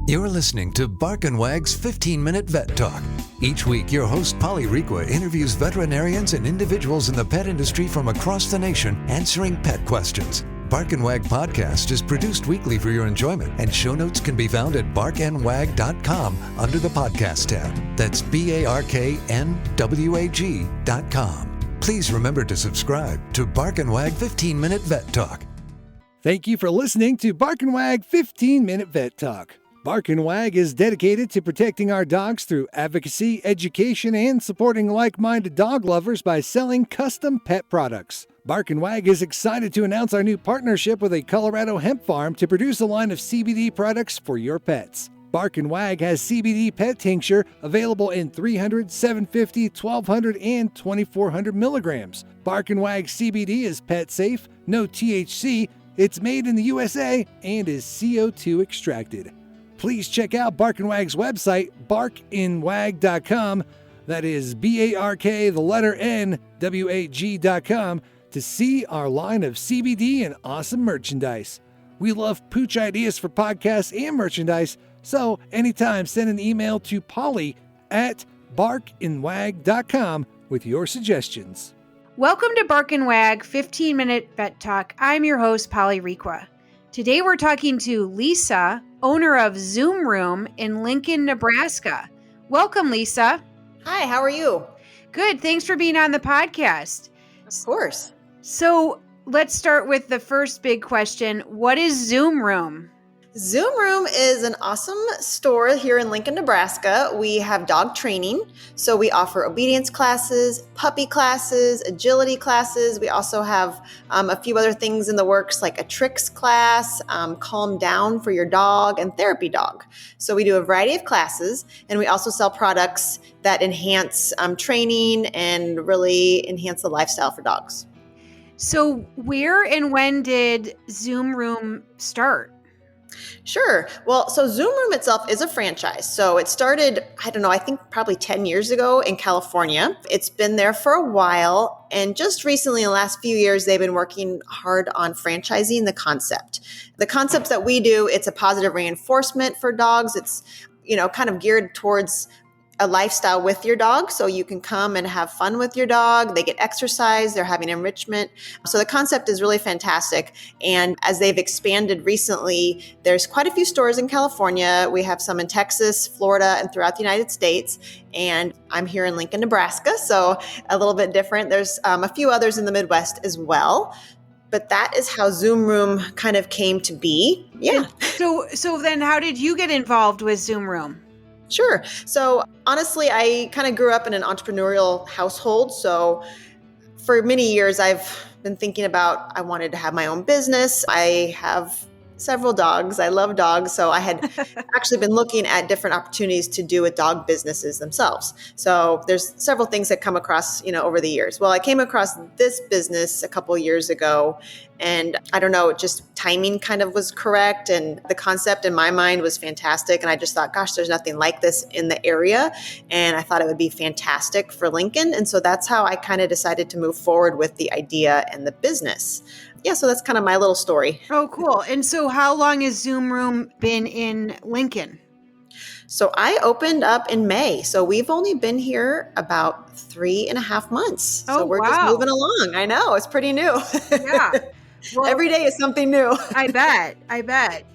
You're listening to Bark and Wag's 15-Minute Vet Talk. Each week, your host, Polly Requa, interviews veterinarians and individuals in the pet industry from across the nation answering pet questions. Bark and Wag podcast is produced weekly for your enjoyment, and show notes can be found at barkandwag.com under the podcast tab. That's BARKNWAG.com. Please remember to subscribe to Bark and Wag 15-Minute Vet Talk. Thank you for listening to Bark and Wag 15-Minute Vet Talk. Bark and Wag is dedicated to protecting our dogs through advocacy, education, and supporting like-minded dog lovers by selling custom pet products. Bark and Wag is excited to announce our new partnership with a Colorado hemp farm to produce a line of CBD products for your pets. Bark and Wag has CBD pet tincture available in 300, 750, 1200, and 2400 milligrams. Bark and Wag CBD is pet safe, no THC, it's made in the USA, and is CO2 extracted. Please check out Bark and Wag's website, barkandwag.com. That is BARK, to see our line of CBD and awesome merchandise. We love pooch ideas for podcasts and merchandise, so anytime send an email to Polly at barkandwag.com with your suggestions. Welcome to Bark and Wag 15-Minute Vet Talk. I'm your host, Polly Requa. Today we're talking to Lisa, owner of Zoom Room in Lincoln, Nebraska. Welcome, Lisa. Hi, how are you? Good. Thanks for being on the podcast. Of course. So let's start with the first big question. What is Zoom Room? Zoom Room is an awesome store here in Lincoln, Nebraska. We have dog training, so we offer obedience classes, puppy classes, agility classes. We also have a few other things in the works like a tricks class, calm down for your dog, and therapy dog. So we do a variety of classes, and we also sell products that enhance training and really enhance the lifestyle for dogs. So where and when did Zoom Room start? Sure. Well, so Zoom Room itself is a franchise. So it started, I think probably 10 years ago in California. It's been there for a while. And just recently, in the last few years, they've been working hard on franchising the concept. The concept that we do, it's a positive reinforcement for dogs. It's, kind of geared towards a lifestyle with your dog. So you can come and have fun with your dog. They get exercise. They're having enrichment. So the concept is really fantastic. And as they've expanded recently, there's quite a few stores in California. We have some in Texas, Florida, and throughout the United States. And I'm here in Lincoln, Nebraska. So a little bit different. There's a few others in the Midwest as well. But that is how Zoom Room kind of came to be. Yeah. So then how did you get involved with Zoom Room? Sure. So honestly, I kind of grew up in an entrepreneurial household. So for many years, I've been thinking about, I wanted to have my own business. I have several dogs. I love dogs. So I had actually been looking at different opportunities to do with dog businesses themselves. So there's several things that come across, over the years. Well, I came across this business a couple of years ago, and I don't know, just timing kind of was correct. And the concept in my mind was fantastic. And I just thought, gosh, there's nothing like this in the area. And I thought it would be fantastic for Lincoln. And so that's how I kind of decided to move forward with the idea and the business. Yeah, so that's kind of my little story. Oh, cool. And so how long has Zoom Room been in Lincoln? So I opened up in May. So we've only been here about 3.5 months. Oh, so we're wow. just moving along. I know, it's pretty new. Yeah. Well, every day is something new. I bet.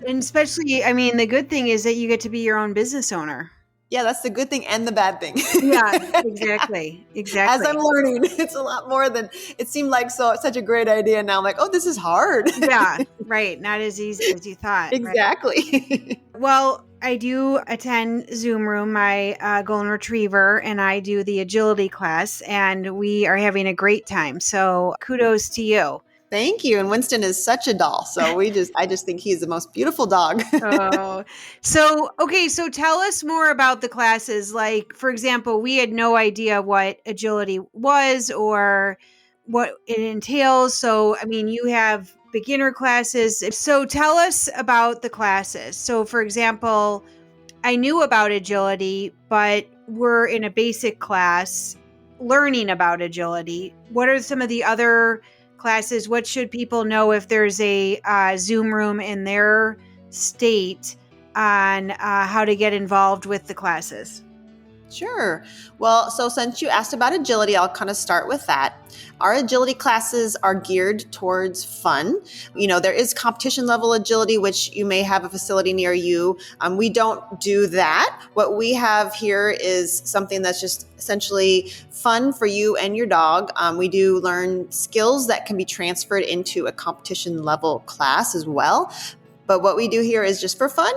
And especially, the good thing is that you get to be your own business owner. Yeah, that's the good thing and the bad thing. Yeah, exactly. As I'm learning, it's a lot more than it seemed like. Such a great idea. Now I'm like, oh, this is hard. Yeah, right. Not as easy as you thought. Exactly. Right? Well, I do attend Zoom Room, my golden retriever, and I do the agility class, and we are having a great time. So kudos to you. Thank you. And Winston is such a doll. So I just think he's the most beautiful dog. Oh, so tell us more about the classes. Like, for example, we had no idea what agility was or what it entails. So, you have beginner classes. So tell us about the classes. So, for example, I knew about agility, but we're in a basic class learning about agility. What are some of the other classes? What should people know if there's a Zoom Room in their state on how to get involved with the classes? Sure. Well, so since you asked about agility, I'll kind of start with that. Our agility classes are geared towards fun. There is competition level agility, which you may have a facility near you. We don't do that. What we have here is something that's just essentially fun for you and your dog. We do learn skills that can be transferred into a competition level class as well. But what we do here is just for fun.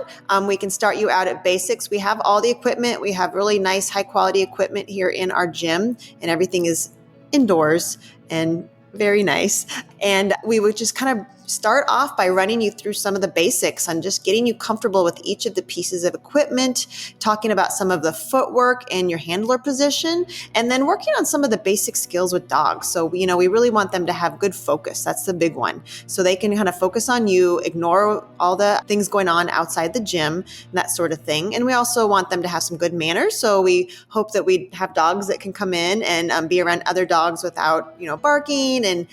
We can start you out at basics. We have all the equipment. We have really nice, high quality equipment here in our gym, and everything is indoors and very nice. And we would just kind of start off by running you through some of the basics and just getting you comfortable with each of the pieces of equipment, talking about some of the footwork and your handler position, and then working on some of the basic skills with dogs. So, we really want them to have good focus. That's the big one. So they can kind of focus on you, ignore all the things going on outside the gym, and that sort of thing. And we also want them to have some good manners. So we hope that we have dogs that can come in and be around other dogs without, barking and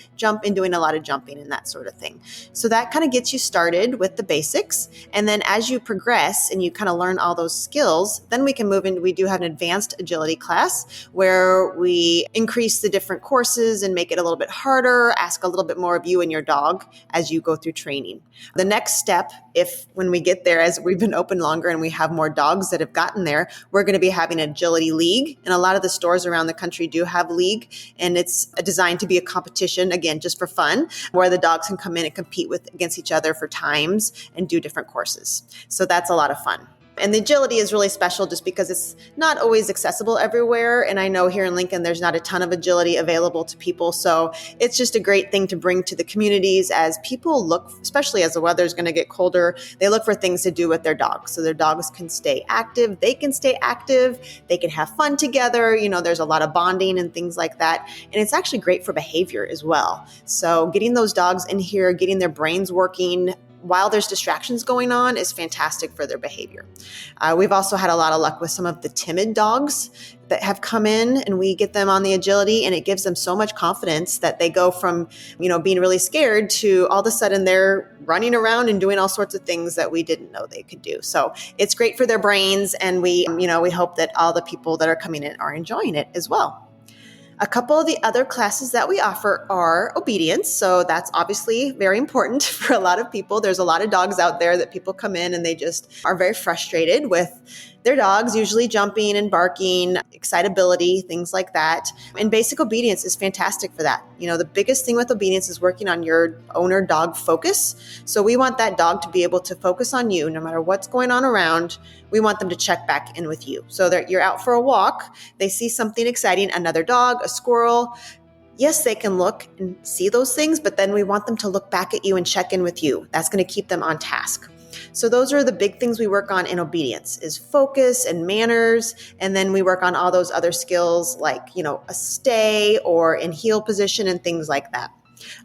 doing a lot of jumping and that sort of thing. So that kind of gets you started with the basics. And then as you progress and you kind of learn all those skills, then we can move into, we do have an advanced agility class where we increase the different courses and make it a little bit harder, ask a little bit more of you and your dog as you go through training. The next step, when we get there, as we've been open longer and we have more dogs that have gotten there, we're going to be having an agility league. And a lot of the stores around the country do have league, and it's designed to be a competition, again, just for fun, where the dogs can come in and compete against each other for times and do different courses. So that's a lot of fun. And the agility is really special just because it's not always accessible everywhere. And I know here in Lincoln, there's not a ton of agility available to people. So it's just a great thing to bring to the communities as people look, especially as the weather is going to get colder, they look for things to do with their dogs. So their dogs can stay active. They can stay active. They can have fun together. There's a lot of bonding and things like that. And it's actually great for behavior as well. So getting those dogs in here, getting their brains working while there's distractions going on is fantastic for their behavior. We've also had a lot of luck with some of the timid dogs that have come in, and we get them on the agility, and it gives them so much confidence that they go from, being really scared to all of a sudden they're running around and doing all sorts of things that we didn't know they could do. So it's great for their brains, and we hope that all the people that are coming in are enjoying it as well. A couple of the other classes that we offer are obedience. So that's obviously very important for a lot of people. There's a lot of dogs out there that people come in and they just are very frustrated with their dogs, usually jumping and barking, excitability, things like that. And basic obedience is fantastic for that. The biggest thing with obedience is working on your owner dog focus. So we want that dog to be able to focus on you no matter what's going on around. We want them to check back in with you. So that you're out for a walk, they see something exciting, another dog, a squirrel. Yes, they can look and see those things, but then we want them to look back at you and check in with you. That's going to keep them on task. So those are the big things we work on in obedience is focus and manners. And then we work on all those other skills like, a stay or in heel position and things like that.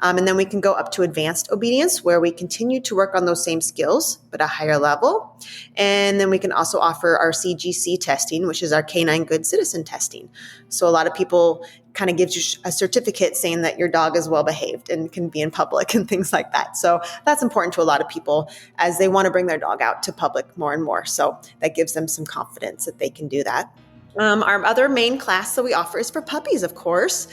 And then we can go up to advanced obedience where we continue to work on those same skills, but a higher level. And then we can also offer our CGC testing, which is our Canine Good Citizen testing. So a lot of people kind of gives you a certificate saying that your dog is well behaved and can be in public and things like that. So that's important to a lot of people as they want to bring their dog out to public more and more. So that gives them some confidence that they can do that. Our other main class that we offer is for puppies, of course,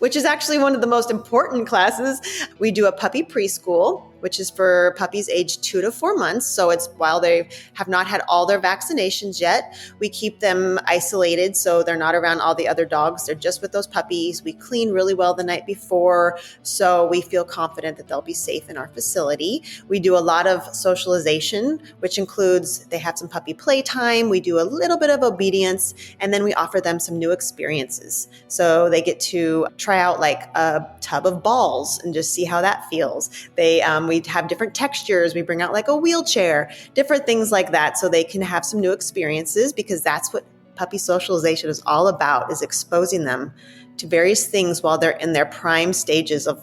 which is actually one of the most important classes. We do a puppy preschool, which is for puppies aged 2 to 4 months. So it's while they have not had all their vaccinations yet, we keep them isolated so they're not around all the other dogs. They're just with those puppies. We clean really well the night before, so we feel confident that they'll be safe in our facility. We do a lot of socialization, which includes they have some puppy playtime. We do a little bit of obedience, and then we offer them some new experiences. So they get to try out like a tub of balls and just see how that feels. We have different textures. We bring out like a wheelchair, different things like that so they can have some new experiences because that's what puppy socialization is all about, is exposing them to various things while they're in their prime stages of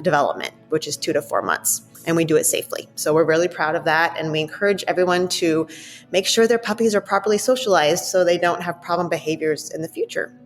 development, which is 2 to 4 months. And we do it safely. So we're really proud of that. And we encourage everyone to make sure their puppies are properly socialized so they don't have problem behaviors in the future.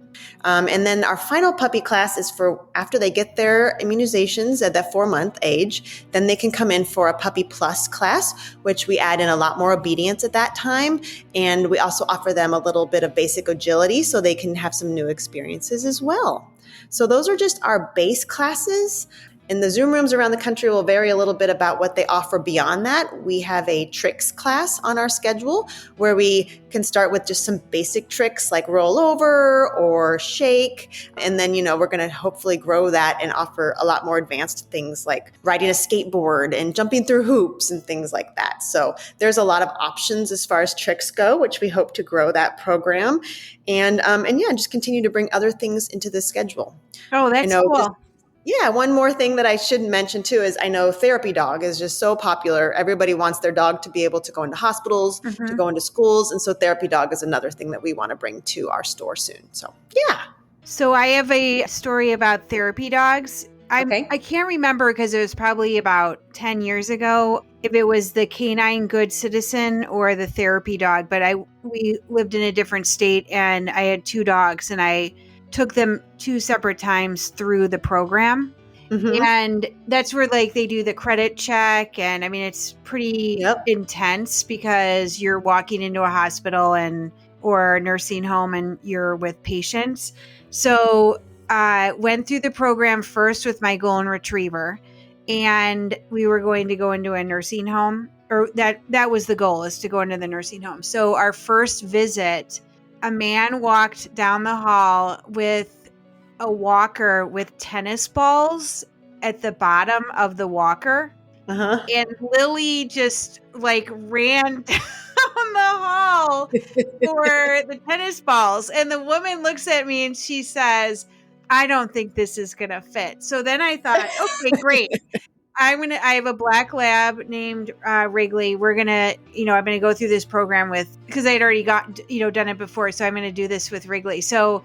And then our final puppy class is for after they get their immunizations at that 4-month age, then they can come in for a puppy plus class, which we add in a lot more obedience at that time. And we also offer them a little bit of basic agility so they can have some new experiences as well. So those are just our base classes. And the Zoom rooms around the country will vary a little bit about what they offer beyond that. We have a tricks class on our schedule where we can start with just some basic tricks like roll over or shake. And then, we're going to hopefully grow that and offer a lot more advanced things like riding a skateboard and jumping through hoops and things like that. So there's a lot of options as far as tricks go, which we hope to grow that program. And just continue to bring other things into the schedule. Oh, that's cool. One more thing that I should mention too is I know therapy dog is just so popular. Everybody wants their dog to be able to go into hospitals, to go into schools. And so therapy dog is another thing that we want to bring to our store soon. So, yeah. So I have a story about therapy dogs. I can't remember because it was probably about 10 years ago if it was the canine good citizen or the therapy dog. But we lived in a different state and I had 2 dogs and I took them 2 separate times through the program. And that's where they do the credit check. And I mean, it's pretty intense because you're walking into a hospital or a nursing home and you're with patients. So I went through the program first with my golden retriever and we were going to go into a nursing home, or that was the goal, is to go into the nursing home. So our first visit, a man walked down the hall with a walker with tennis balls at the bottom of the walker. And Lily just ran down the hall for the tennis balls. And the woman looks at me and she says, "I don't think this is going to fit." So then I thought, okay, great. I have a black lab named Wrigley. We're going to, I'm going to go through this program because I had already done it before. So I'm going to do this with Wrigley. So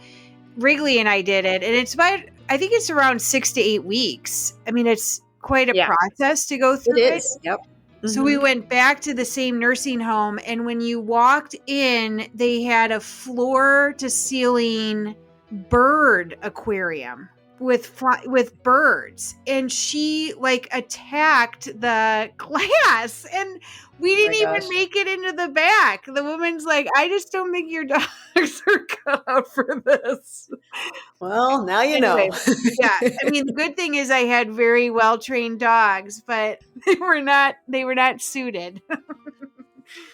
Wrigley and I did it. And it's I think it's around 6 to 8 weeks. I mean, it's quite a process to go through it. Yep. So we went back to the same nursing home. And when you walked in, they had a floor to ceiling bird aquarium with birds, and she attacked the class, and we didn't even make it into the back. The woman's like, "I just don't think your dogs are cut out for this." Well, now you know. Yeah, I mean, the good thing is I had very well trained dogs, but they were not suited.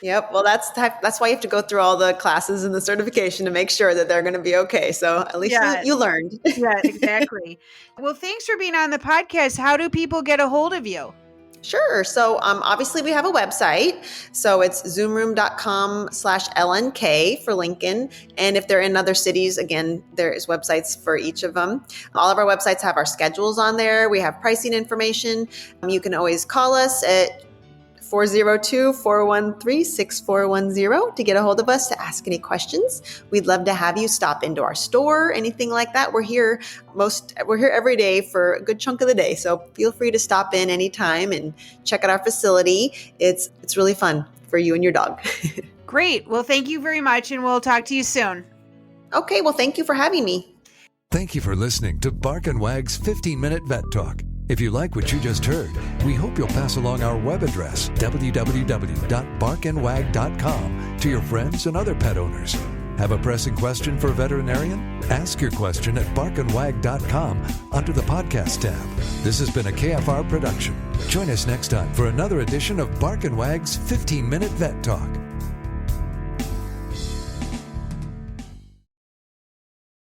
Yep. Well, that's why you have to go through all the classes and the certification to make sure that they're going to be okay. So at least you learned. Yeah, exactly. Well, thanks for being on the podcast. How do people get a hold of you? Sure. So obviously we have a website. So it's zoomroom.com/LNK for Lincoln. And if they're in other cities, again, there is websites for each of them. All of our websites have our schedules on there. We have pricing information. You can always call us at 402-413-6410 to get a hold of us to ask any questions. We'd love to have you stop into our store, anything like that. We're here every day for a good chunk of the day. So feel free to stop in anytime and check out our facility. It's really fun for you and your dog. Great. Well, thank you very much, and we'll talk to you soon. Okay. Well, thank you for having me. Thank you for listening to Bark and Wag's 15-Minute Vet Talk. If you like what you just heard, we hope you'll pass along our web address, www.barkandwag.com, to your friends and other pet owners. Have a pressing question for a veterinarian? Ask your question at barkandwag.com under the podcast tab. This has been a KFR production. Join us next time for another edition of Bark and Wag's 15-Minute Vet Talk.